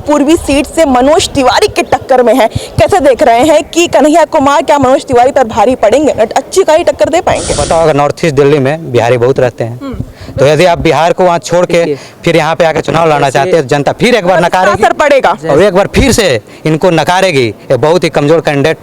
पूर्वी सीट से मनोज तिवारी के टक्कर में है। कैसे देख रहे हैं कि कन्हैया कुमार क्या मनोज तिवारी पर भारी पड़ेंगे, अच्छी खासी टक्कर दे पाएंगे? पता होगा नॉर्थ ईस्ट दिल्ली में बिहारी बहुत रहते हैं, तो यदि आप बिहार को वहाँ छोड़ के फिर यहाँ पे आके चुनाव लड़ना चाहते हैं, जनता फिर एक बार नकारेगी, असर पड़ेगा और एक बार फिर से इनको नकारेगी। ये बहुत ही कमजोर कैंडिडेट,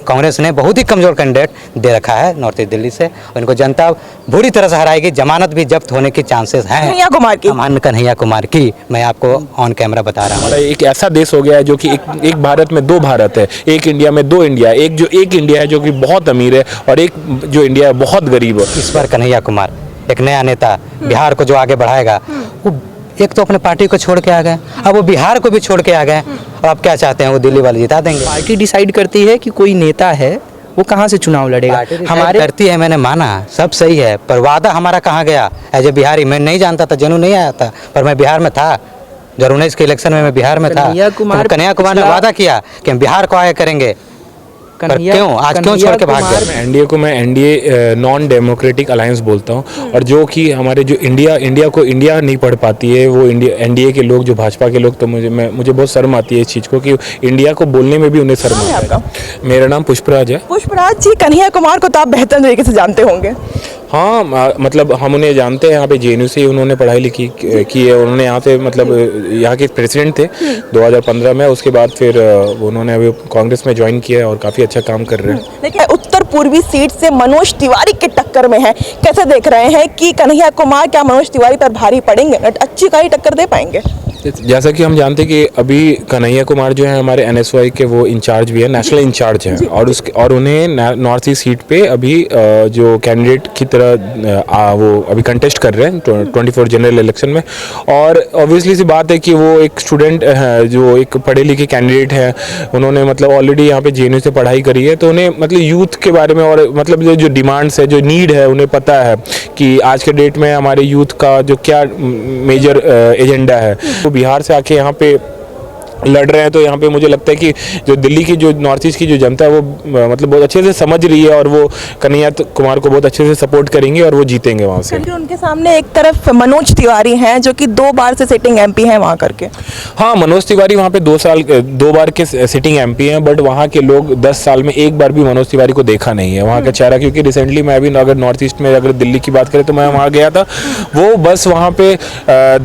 कांग्रेस ने बहुत ही कमजोर कैंडिडेट दे रखा है नॉर्थ ईस्ट दिल्ली से, और इनको जनता बुरी तरह से हराएगी। जमानत भी जब्त होने की चांसेस हैं कन्हैया कुमार की, मैं आपको ऑन कैमरा बता रहा हूँ। एक ऐसा देश हो गया है जो कि एक भारत में दो भारत है, एक इंडिया में दो इंडिया, एक इंडिया है जो कि बहुत अमीर है और एक जो इंडिया है बहुत गरीब है। इस बार कन्हैया कुमार एक नया नेता बिहार को जो आगे बढ़ाएगा, वो एक तो अपने पार्टी को छोड़ के आ गए, अब वो बिहार को भी छोड़ के आ गए, और अब क्या चाहते हैं वो दिल्ली वाले जिता देंगे। पार्टी डिसाइड करती है कि कोई नेता है वो कहाँ से चुनाव लड़ेगा, हमारे करती है, मैंने माना सब सही है, पर वादा हमारा कहाँ गया? एज ए बिहारी मैं नहीं जानता था, जनू नहीं आया था, पर मैं बिहार में था 2019 के इलेक्शन में, मैं बिहार में था। कन्हैया कुमार ने वादा किया कि हम बिहार को आगे करेंगे, पर क्यों आज क्यों छोड़ के भाग गए? एनडीए को मैं एनडीए नॉन डेमोक्रेटिक अलायंस बोलता हूँ, और जो कि हमारे जो इंडिया को इंडिया नहीं पढ़ पाती है, वो एनडीए के लोग, जो भाजपा के लोग, तो मुझे बहुत शर्म आती है इस चीज़ को कि इंडिया को बोलने में भी उन्हें शर्म आता है। मेरा नाम पुष्पराज है। पुष्पराज जी, कन्हैया कुमार को तो आप बेहतर तरीके से जानते होंगे। हाँ, मतलब हम उन्हें जानते हैं, यहाँ पे जेएनयू से उन्होंने पढ़ाई लिखी की है, उन्होंने यहाँ से मतलब यहाँ के प्रेसिडेंट थे 2015 में, उसके बाद फिर उन्होंने अभी कांग्रेस में ज्वाइन किया है और काफ़ी अच्छा काम कर रहे हैं। देखिए, उत्तर पूर्वी सीट से मनोज तिवारी के टक्कर में है। कैसे देख रहे हैं कि कन्हैया कुमार क्या मनोज तिवारी पर भारी पड़ेंगे, अच्छी खासी टक्कर दे पाएंगे? जैसा कि हम जानते हैं कि अभी कन्हैया कुमार जो है हमारे एनएसवाई के वो इंचार्ज भी है, नेशनल इंचार्ज हैं, और उन्हें नॉर्थ ईस्ट सीट पे अभी जो कैंडिडेट की तरह वो अभी कंटेस्ट कर रहे हैं 24 जनरल इलेक्शन में। और ऑब्वियसली सी बात है कि वो एक स्टूडेंट है, जो एक पढ़े लिखे कैंडिडेट है, उन्होंने मतलब ऑलरेडी यहाँ पे जेएनयू से पढ़ाई करी है, तो उन्हें मतलब यूथ के बारे में और मतलब जो डिमांड्स है, जो नीड है, उन्हें पता है कि आज के डेट में हमारे यूथ का जो क्या मेजर एजेंडा है। तो बिहार से आके यहाँ पे लड़ रहे हैं, तो यहाँ पे मुझे लगता है कि जो दिल्ली की, जो नॉर्थ ईस्ट की जो जनता है, वो मतलब बहुत अच्छे से समझ रही है, और वो कन्हैया कुमार को बहुत अच्छे से सपोर्ट करेंगे और वो जीतेंगे वहाँ से। उनके सामने एक तरफ मनोज तिवारी हैं जो कि 2 बार से सिटिंग एमपी हैं वहाँ करके। हाँ, मनोज तिवारी वहाँ पे 2 बार के सिटिंग एमपी हैं, बट वहाँ के लोग 10 साल में एक बार भी मनोज तिवारी को देखा नहीं है वहाँ का चेहरा। क्योंकि रिसेंटली मैं अभी अगर नॉर्थ ईस्ट में, अगर दिल्ली की बात करें तो मैं वहाँ गया था, वो बस वहाँ पे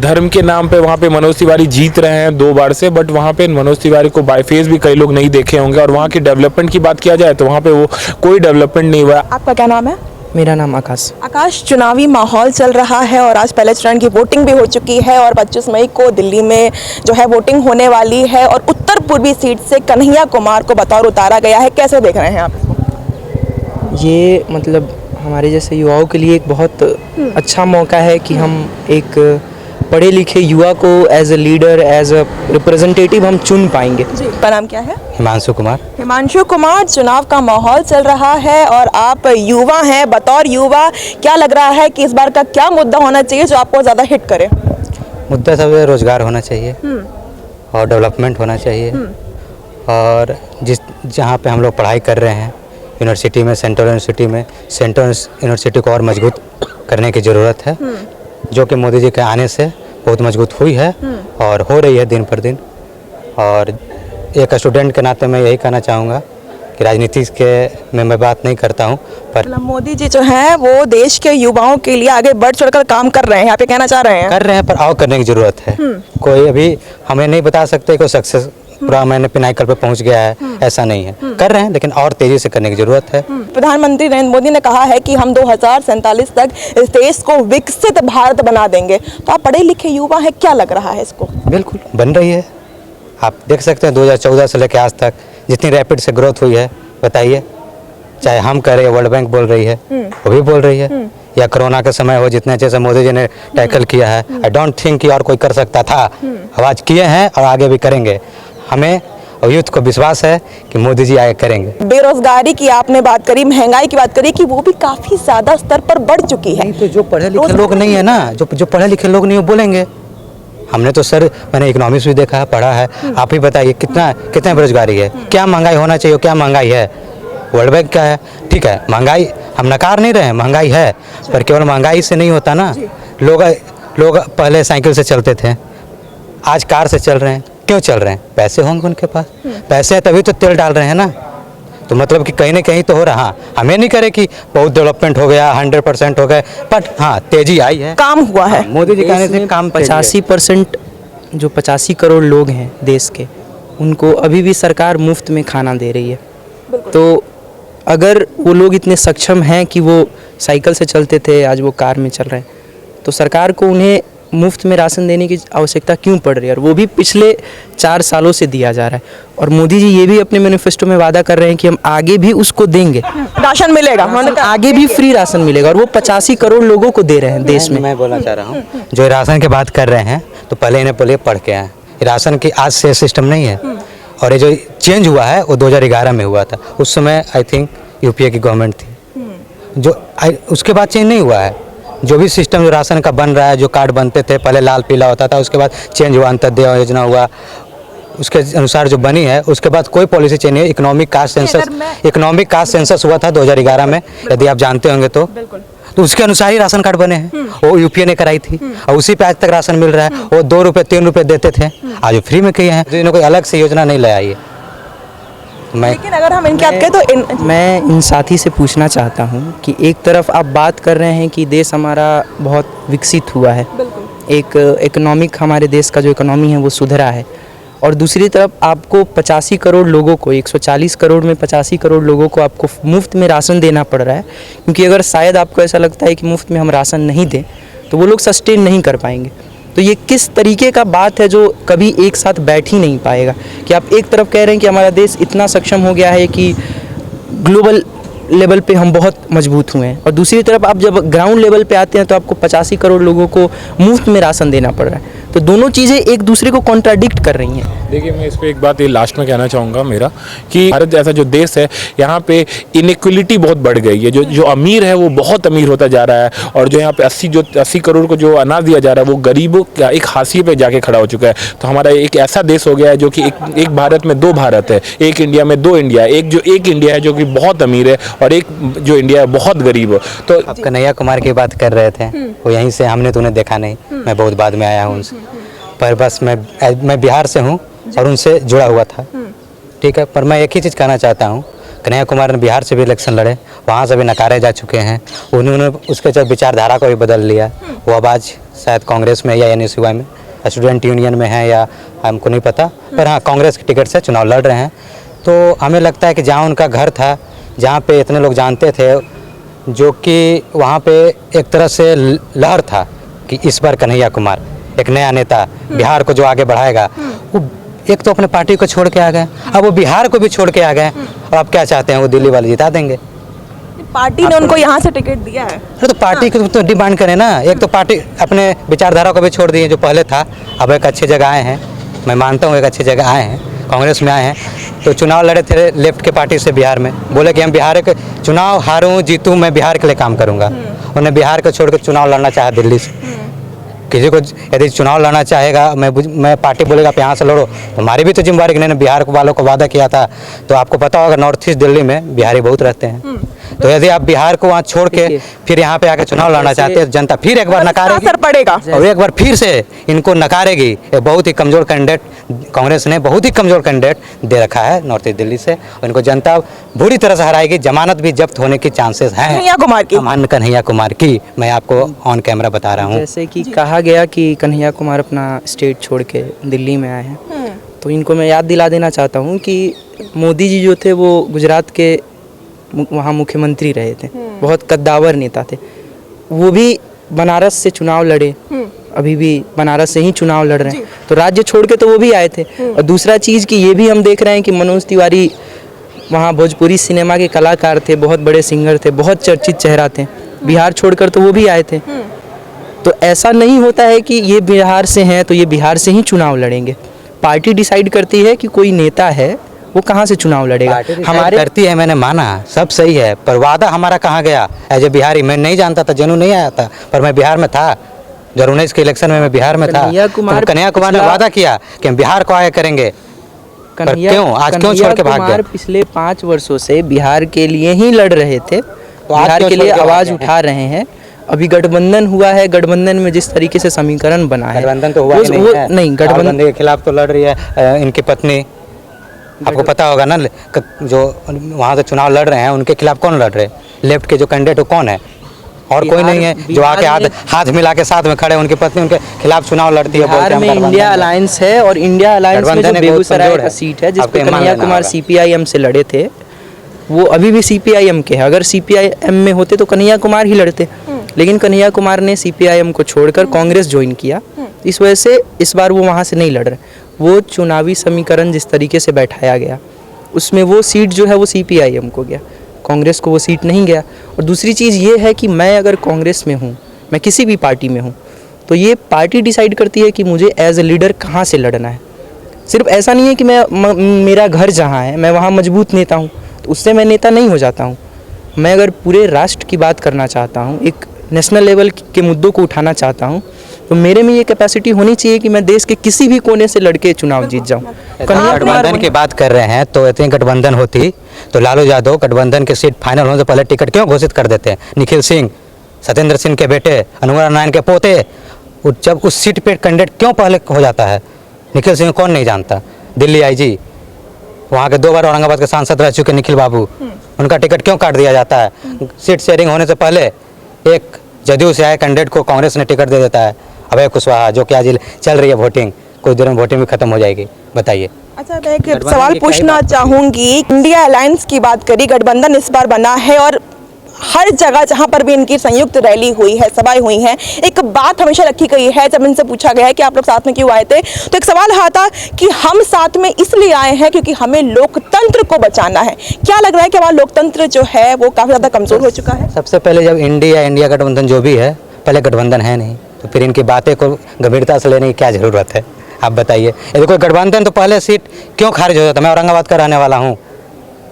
धर्म के नाम पे वहाँ पे मनोज तिवारी जीत रहे हैं 2 बार से, बट वहाँ पे मनोज तिवारी को बाय फेस भी कई लोग नहीं देखे होंगे। और वहाँ की डेवलपमेंट की बात किया जाए तो वहाँ पे वो कोई डेवलपमेंट नहीं हुआ। आपका क्या नाम है? मेरा नाम आकाश। आकाश, चुनावी माहौल चल रहा है और आज पहले चरण की वोटिंग भी हो चुकी है और 25 मई को दिल्ली में जो है वोटिंग होने वाली है, और उत्तर पूर्वी सीट से कन्हैया कुमार को बतौर उतारा गया है। कैसे देख रहे हैं आप इसको? ये मतलब हमारे जैसे युवाओं के लिए एक बहुत अच्छा मौका है कि हम एक पढ़े लिखे युवा को as a leader, as a representative हम चुन पाएंगे। आपका नाम क्या है? हिमांशु कुमार। हिमांशु कुमार, चुनाव का माहौल चल रहा है और आप युवा हैं, बतौर युवा क्या लग रहा है कि इस बार का क्या मुद्दा होना चाहिए जो आपको ज़्यादा हिट करे? मुद्दा सब रोजगार होना चाहिए और डेवलपमेंट होना चाहिए, और जहाँ पे हम लोग पढ़ाई कर रहे हैं यूनिवर्सिटी में, सेंट्रल यूनिवर्सिटी को और मजबूत करने की ज़रूरत है, जो कि मोदी जी के आने से बहुत मजबूत हुई है और हो रही है दिन पर दिन। और एक स्टूडेंट के नाते मैं यही कहना चाहूँगा कि राजनीति के मैं बात नहीं करता हूँ, पर मोदी जी जो हैं वो देश के युवाओं के लिए आगे बढ़ चढ़कर काम कर रहे हैं, यहाँ पे कहना चाह रहे हैं? कर रहे हैं, पर और करने की ज़रूरत है। कोई अभी हमें नहीं बता सकते कोई सक्सेस पूरा मैंने पिनाकल पे पहुंच गया है, ऐसा नहीं है। कर रहे हैं, लेकिन और तेजी से करने की जरूरत है। प्रधानमंत्री नरेंद्र मोदी ने कहा है कि हम 2047 तक इस देश को विकसित भारत बना देंगे, तो आप पढ़े लिखे युवा हैं, क्या लग रहा है इसको? बिल्कुल बन रही है। आप देख सकते हैं 2014 से लेकर आज तक जितनी रैपिड से ग्रोथ हुई है, बताइए, चाहे हम कह रहे हैं, वर्ल्ड बैंक बोल रही है, वो भी बोल रही है, या कोरोना के समय हो, जितने अच्छे से मोदी जी ने टैकल किया है, आई डोंट थिंक कि और कोई कर सकता था। आवाज किए हैं और आगे भी करेंगे। हमें और यूथ को विश्वास है कि मोदी जी आगे करेंगे। बेरोजगारी की आपने बात करी, महंगाई की बात करी कि वो भी काफी ज्यादा स्तर पर बढ़ चुकी है। तो जो पढ़े लिखे लोग नहीं है ना, जो पढ़े लिखे लोग नहीं, वो बोलेंगे। हमने तो सर, मैंने इकोनॉमिक्स भी देखा है, पढ़ा है। आप ही बताइए कितना बेरोजगारी है, क्या महंगाई होना चाहिए, क्या महंगाई है? वर्ल्ड बैंक क्या है? ठीक है, महंगाई हम नकार नहीं रहे, महंगाई है, पर केवल महंगाई से नहीं होता ना। लोग पहले साइकिल से चलते थे, आज कार से चल रहे हैं, क्यों चल रहे हैं? पैसे होंगे उनके पास, पैसे हैं तभी तो तेल डाल रहे हैं ना। तो मतलब कि कहीं ना कहीं तो हो रहा। हाँ, हमें नहीं करे कि बहुत डेवलपमेंट हो गया, 100% हो गए, बट हाँ तेजी आई है, काम हुआ है। मोदी जी कहने से काम 85% जो 85 करोड़ लोग हैं देश के, उनको अभी भी सरकार मुफ्त में खाना दे रही है। तो अगर वो लोग इतने सक्षम हैं कि वो साइकिल से चलते थे, आज वो कार में चल रहे हैं, तो सरकार को उन्हें मुफ्त में राशन देने की आवश्यकता क्यों पड़ रही है? और वो भी पिछले 4 सालों से दिया जा रहा है। और मोदी जी ये भी अपने मैनिफेस्टो में वादा कर रहे हैं कि हम आगे भी उसको देंगे, राशन मिलेगा, उन्होंने कहा आगे भी फ्री राशन मिलेगा। और वो 85 करोड़ लोगों को दे रहे हैं देश में। मैं बोलना चाह रहा हूँ, जो राशन की बात कर रहे हैं तो पहले इन्हें पढ़ के आए। राशन की आज से सिस्टम नहीं है, और ये जो चेंज हुआ है वो 2011 में हुआ था। उस समय आई थिंक यूपीए की गवर्नमेंट थी, जो उसके बाद चेंज नहीं हुआ है। जो भी सिस्टम जो राशन का बन रहा है, जो कार्ड बनते थे पहले लाल पीला होता था, उसके बाद चेंज हुआ, अंत्योदय योजना हुआ, उसके अनुसार जो बनी है, उसके बाद कोई पॉलिसी चेंज नहीं है। इकोनॉमिक कास्ट सेंसस हुआ था 2011 में, यदि आप जानते होंगे तो उसके अनुसार ही राशन कार्ड बने हैं। वो यूपीए ने कराई थी, और उसी पे आज तक राशन मिल रहा है। वो 2 रुपये 3 रुपये देते थे, आज वो फ्री में किए हैं। तो इन्हें कोई अलग से योजना नहीं लाया ये। लेकिन अगर हम इनकी बात करें तो मैं इन साथी से पूछना चाहता हूँ कि एक तरफ आप बात कर रहे हैं कि देश हमारा बहुत विकसित हुआ है, एक इकोनॉमिक हमारे देश का जो इकोनॉमी है वो सुधरा है, और दूसरी तरफ आपको 85 करोड़ लोगों को, 140 करोड़ में 85 करोड़ लोगों को आपको मुफ्त में राशन देना पड़ रहा है। क्योंकि अगर शायद आपको ऐसा लगता है कि मुफ्त में हम राशन नहीं दें तो वो लोग सस्टेन नहीं कर पाएंगे। तो ये किस तरीके का बात है जो कभी एक साथ बैठ ही नहीं पाएगा? कि आप एक तरफ कह रहे हैं कि हमारा देश इतना सक्षम हो गया है कि ग्लोबल लेवल पे हम बहुत मजबूत हुए हैं, और दूसरी तरफ आप जब ग्राउंड लेवल पे आते हैं तो आपको 85 करोड़ लोगों को मुफ्त में राशन देना पड़ रहा है। तो दोनों चीज़ें एक दूसरे को कॉन्ट्राडिक्ट कर रही हैं। देखिए, मैं इस पर एक बात ये लास्ट में कहना चाहूँगा मेरा, कि भारत जैसा जो देश है, यहाँ पे इनइक्वलिटी बहुत बढ़ गई है। जो अमीर है वो बहुत अमीर होता जा रहा है, और जो यहाँ पे 80 करोड़ को जो अनाज दिया जा रहा है वो गरीबों का एक हाशिए पे जाके खड़ा हो चुका है। तो हमारा एक ऐसा देश हो गया है जो कि एक भारत में 2 भारत है, एक इंडिया में 2 इंडिया, एक इंडिया है जो कि बहुत अमीर है, और एक जो इंडिया है बहुत गरीब है। तो आप कन्हैया कुमार की बात कर रहे थे, वो यहीं से, हमने तो उन्हें देखा नहीं, मैं बहुत बाद में आया हूँ उनसे, पर बस मैं बिहार से हूँ और उनसे जुड़ा हुआ था, ठीक है। पर मैं एक ही चीज़ कहना चाहता हूँ, कन्हैया कुमार ने बिहार से भी इलेक्शन लड़े, वहाँ से भी नकारे जा चुके हैं। उन्होंने उसके जब विचारधारा को भी बदल लिया, वो अब आज शायद कांग्रेस में या NSUI में, स्टूडेंट यूनियन में है या हमको नहीं पता, पर हाँ कांग्रेस की टिकट से चुनाव लड़ रहे हैं। तो हमें लगता है कि जहाँ उनका घर था, जहाँ पे इतने लोग जानते थे, जो कि वहाँ पे एक तरह से लहर था कि इस बार कन्हैया कुमार एक नया नेता बिहार को जो आगे बढ़ाएगा, वो एक तो अपने पार्टी को छोड़ के आ गए, अब वो बिहार को भी छोड़ के आ गए, और आप क्या चाहते हैं, वो दिल्ली वाले जिता देंगे। पार्टी ने उनको यहाँ से टिकट दिया है। अरे तो पार्टी को तो डिमांड करें ना। एक तो पार्टी अपने विचारधारा को भी छोड़ दी है जो पहले था, अब एक अच्छी जगह आए हैं, मैं मानता हूँ एक अच्छी जगह आए हैं, कांग्रेस में आए हैं। तो चुनाव लड़े थे लेफ्ट के पार्टी से बिहार में, बोले कि हम बिहार के चुनाव हारूं जीतूं, मैं बिहार के लिए काम करूंगा। उन्हें बिहार को छोड़ कर चुनाव लड़ना चाहा दिल्ली से। किसी को यदि चुनाव लड़ना चाहेगा, मैं पार्टी बोलेगा आप यहाँ से लड़ो, तो हमारी भी तो जिम्मेवारी कि नहीं, बिहार वालों को वादा किया था। तो आपको पता होगा नॉर्थ ईस्ट दिल्ली में बिहारी बहुत रहते हैं, तो यदि आप बिहार को वहाँ छोड़ के फिर यहाँ पे आके चुनाव लड़ना चाहते हैं, जनता फिर एक बार नकारेगी, असर पड़ेगा और एक बार फिर से इनको नकारेगी। ये बहुत ही कमजोर कैंडिडेट, कांग्रेस ने बहुत ही कमजोर कैंडिडेट दे रखा है नॉर्थ ईस्ट दिल्ली से, और इनको जनता बुरी तरह से हराएगी। जमानत भी जब्त होने की चांसेस हैं कन्हैया कुमार की, मैं आपको ऑन कैमरा बता रहा हूँ। जैसे कि कहा गया कि कन्हैया कुमार अपना स्टेट छोड़ के दिल्ली में आए हैं, तो इनको मैं याद दिला देना चाहता हूँ कि मोदी जी जो थे वो गुजरात के वहाँ मुख्यमंत्री रहे थे, बहुत कद्दावर नेता थे। वो भी बनारस से चुनाव लड़े, अभी भी बनारस से ही चुनाव लड़ रहे हैं, तो राज्य छोड़ के तो वो भी आए थे। और दूसरा चीज़ कि ये भी हम देख रहे हैं कि मनोज तिवारी वहाँ भोजपुरी सिनेमा के कलाकार थे, बहुत बड़े सिंगर थे, बहुत चर्चित चेहरा थे, बिहार छोड़कर तो वो भी आए थे। तो ऐसा नहीं होता है कि ये बिहार से हैं तो ये बिहार से ही चुनाव लड़ेंगे। पार्टी डिसाइड करती है कि कोई नेता है वो कहाँ से चुनाव लड़ेगा, हमारे करती है, मैंने माना सब सही है, पर वादा हमारा कहाँ गया। एज ए बिहारी मैं नहीं जानता था, जनू नहीं आया था, पर मैं बिहार में था 2019 के इलेक्शन में, मैं बिहार में था। कन्हैया कुमार ने वादा किया कि हम बिहार को आगे करेंगे, क्यों आज क्यों छोड़ के भाग गए? पिछले 5 वर्षों से बिहार के लिए ही लड़ रहे थे, बिहार के लिए आवाज़ उठा रहे हैं, अभी गठबंधन हुआ है, गठबंधन में जिस तरीके से समीकरण बना है, गठबंधन तो हुआ ही नहीं है। नहीं, राहुल गठबंधन गांधी के खिलाफ तो लड़ रही है इनकी पत्नी, आपको पता होगा ना, जो वहाँ से चुनाव लड़ रहे हैं उनके खिलाफ कौन लड़ रहे हैं? लेफ्ट के जो कैंडिडेट वो कौन है? और कोई नहीं है जो आके हाथ मिला के साथ में खड़े, उनकी पत्नी उनके खिलाफ चुनाव लड़ती है। बिहार में इंडिया अलायंस है, और इंडिया अलायंस में जो बेगूसराय का सीट है जिस पे कन्हैया कुमार सीपीआईएम से लड़े थे, वो अभी भी सीपीआईएम के हैं। अगर सीपीआईएम में होते तो कन्हैया कुमार ही लड़ते, लेकिन कन्हैया कुमार ने सीपीआईएम को छोड़कर कांग्रेस ज्वाइन किया, इस वजह से इस बार वो वहाँ से नहीं लड़ रहे। वो चुनावी समीकरण जिस तरीके से बैठाया गया, उसमें वो सीट जो है वो सीपीआईएम को गया, कांग्रेस को वो सीट नहीं गया। और दूसरी चीज़ ये है कि मैं अगर कांग्रेस में हूँ, मैं किसी भी पार्टी में हूँ, तो ये पार्टी डिसाइड करती है कि मुझे एज ए लीडर कहाँ से लड़ना है। सिर्फ ऐसा नहीं है कि मेरा घर जहाँ है मैं वहाँ मजबूत नेता हूँ तो उससे मैं नेता नहीं हो जाता हूँ। मैं अगर पूरे राष्ट्र की बात करना चाहता हूँ, एक नेशनल लेवल के मुद्दों को उठाना चाहता हूँ, तो मेरे में ये कैपेसिटी होनी चाहिए कि मैं देश के किसी भी कोने से लड़के चुनाव जीत जाऊँ। गठबंधन की बात कर रहे हैं तो इतनी गठबंधन होती तो लालू यादव गठबंधन की सीट फाइनल होने से पहले टिकट क्यों घोषित कर देते हैं? निखिल सिंह, सत्येंद्र सिंह के बेटे, अनुराग नारायण के पोते, जब उस सीट पे कैंडिडेट क्यों पहले हो जाता है? निखिल सिंह कौन नहीं जानता? दिल्ली आईजी, वहाँ के 2 बार औरंगाबाद के सांसद रह चुके निखिल बाबू, उनका टिकट क्यों काट दिया जाता है? सीट शेयरिंग होने से पहले एक जदयू से आए कैंडिडेट को कांग्रेस ने टिकट दे देता है, अभय कुशवाहा, जो कि आज चल रही है वोटिंग, कुछ देर में वोटिंग भी खत्म हो जाएगी। बताइए। अच्छा, मैं एक सवाल पूछना चाहूँगी। इंडिया अलायंस की बात करी, गठबंधन इस बार बना है और हर जगह जहाँ पर भी इनकी संयुक्त रैली हुई है, सभाएं हुई हैं, एक बात हमेशा रखी गई है। जब इनसे पूछा गया है कि आप लोग साथ में क्यों आए थे, तो एक सवाल रहा था कि हम साथ में इसलिए आए हैं क्योंकि हमें लोकतंत्र को बचाना है। क्या लग रहा है कि हमारा लोकतंत्र जो है वो काफ़ी ज़्यादा कमज़ोर हो चुका है? सबसे पहले जब इंडिया गठबंधन जो भी है, पहले गठबंधन है नहीं, तो फिर इनकी बातें को गंभीरता से लेने की क्या ज़रूरत है? आप बताइए। यदि कोई गठबंधन तो पहले सीट क्यों खारिज हो जाता? मैं औरंगाबाद का रहने वाला हूँ,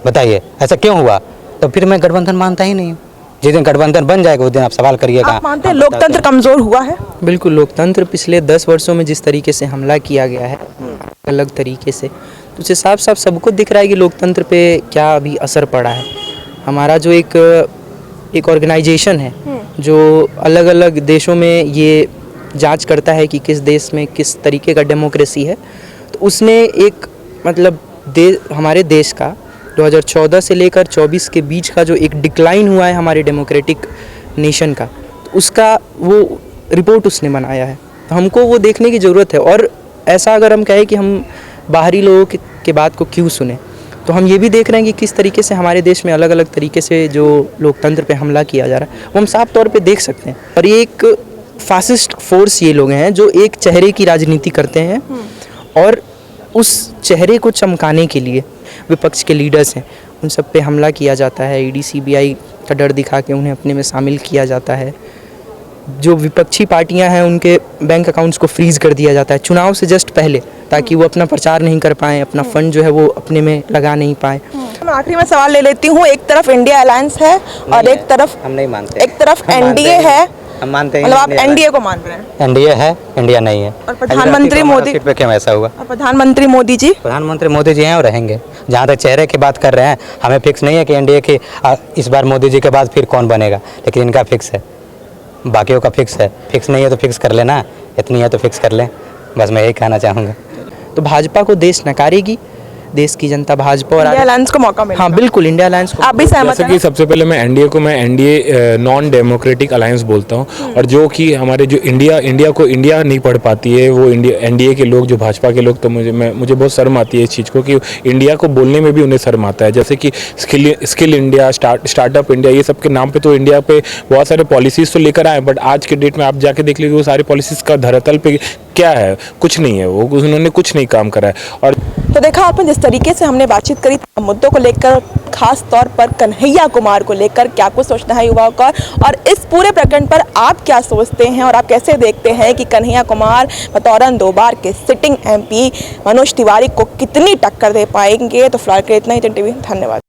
बताइए ऐसा क्यों हुआ? तो फिर मैं गठबंधन मानता ही नहीं हूँ। जिस दिन गठबंधन बन जाएगा उस दिन आप सवाल करिएगा। आप मानते हैं लोकतंत्र कमज़ोर हुआ है? बिल्कुल, लोकतंत्र पिछले 10 वर्षों में जिस तरीके से हमला किया गया है अलग तरीके से, तो उसे साफ साफ सबको दिख रहा है कि लोकतंत्र पे क्या अभी असर पड़ा है। हमारा जो एक ऑर्गेनाइजेशन है जो अलग अलग देशों में ये जांच करता है कि किस देश में किस तरीके का डेमोक्रेसी है, तो उसने एक मतलब हमारे देश का 2014 से लेकर 24 के बीच का जो एक डिक्लाइन हुआ है हमारे डेमोक्रेटिक नेशन का, तो उसका वो रिपोर्ट उसने बनाया है। तो हमको वो देखने की ज़रूरत है। और ऐसा अगर हम कहें कि हम बाहरी लोगों के बात को क्यों सुने, तो हम ये भी देख रहे हैं कि किस तरीके से हमारे देश में अलग अलग तरीके से जो लोकतंत्र पे हमला किया जा रहा है वो हम साफ तौर पे देख सकते हैं। और ये एक फासिस्ट फोर्स ये लोग हैं जो एक चेहरे की राजनीति करते हैं, और उस चेहरे को चमकाने के लिए विपक्ष के लीडर्स हैं उन सब पे हमला किया जाता है। ईडी सीबीआई का डर दिखा के उन्हें अपने में शामिल किया जाता है। जो विपक्षी पार्टियां हैं उनके बैंक अकाउंट्स को फ्रीज कर दिया जाता है चुनाव से जस्ट पहले, ताकि वो अपना प्रचार नहीं कर पाएँ, अपना फंड जो है वो अपने में लगा नहीं पाएँ। मैं आखिरी में सवाल ले लेती हूँ। एक तरफ इंडिया अलायंस है और एक तरफ हम नहीं मानते, एक तरफ एनडीए है। हम मानते हैं मतलब आप एनडीए को मान रहे हैं? एनडीए है, इंडिया नहीं है। और प्रधानमंत्री मोदी सीट पे क्यों ऐसा हुआ? और प्रधानमंत्री मोदी जी? प्रधानमंत्री मोदी जी हैं और रहेंगे। जहाँ तक चेहरे की बात कर रहे हैं, हमें फिक्स नहीं है कि एनडीए की इस बार मोदी जी के बाद फिर कौन बनेगा, लेकिन इनका फिक्स है, बाकियों का फिक्स है। फिक्स नहीं है तो फिक्स कर लेना, इतनी है तो फिक्स कर लें, बस मैं यही कहना चाहूँगा। तो भाजपा को देश नकारेगी, देश की जनता भाजपा और इंडिया अलायंस को मौका मिलेगा। हाँ बिल्कुल, इंडिया अलायंस को। आप भी सहमत जैसे हैं? कि सबसे पहले मैं एनडीए नॉन डेमोक्रेटिक अलायंस बोलता हूँ, और जो कि हमारे जो इंडिया को इंडिया नहीं पढ़ पाती है, वो एनडीए के लोग, जो भाजपा के लोग, तो मुझे बहुत शर्म आती है इस चीज़ को कि इंडिया को बोलने में भी उन्हें शर्म आता है। जैसे कि स्किल इंडिया, स्टार्टअप इंडिया, ये सब के नाम पे तो इंडिया पे बहुत सारे पॉलिसीज़ तो लेकर आए, बट आज के डेट में आप जाके देख लीजिए वो सारी पॉलिसीज़ का धरातल पे क्या है, कुछ नहीं है, वो उन्होंने कुछ नहीं काम करा है। और तो देखा आपने जिस तरीके से हमने बातचीत करी मुद्दों को लेकर, खास तौर पर कन्हैया कुमार को लेकर क्या कुछ सोचना है युवाओं का, और इस पूरे प्रकरण पर आप क्या सोचते हैं और आप कैसे देखते हैं कि कन्हैया कुमार बतौरन 2 बार के सिटिंग एमपी मनोज तिवारी को कितनी टक्कर दे पाएंगे। तो फिलहाल के इतना ही। टीवी धन्यवाद।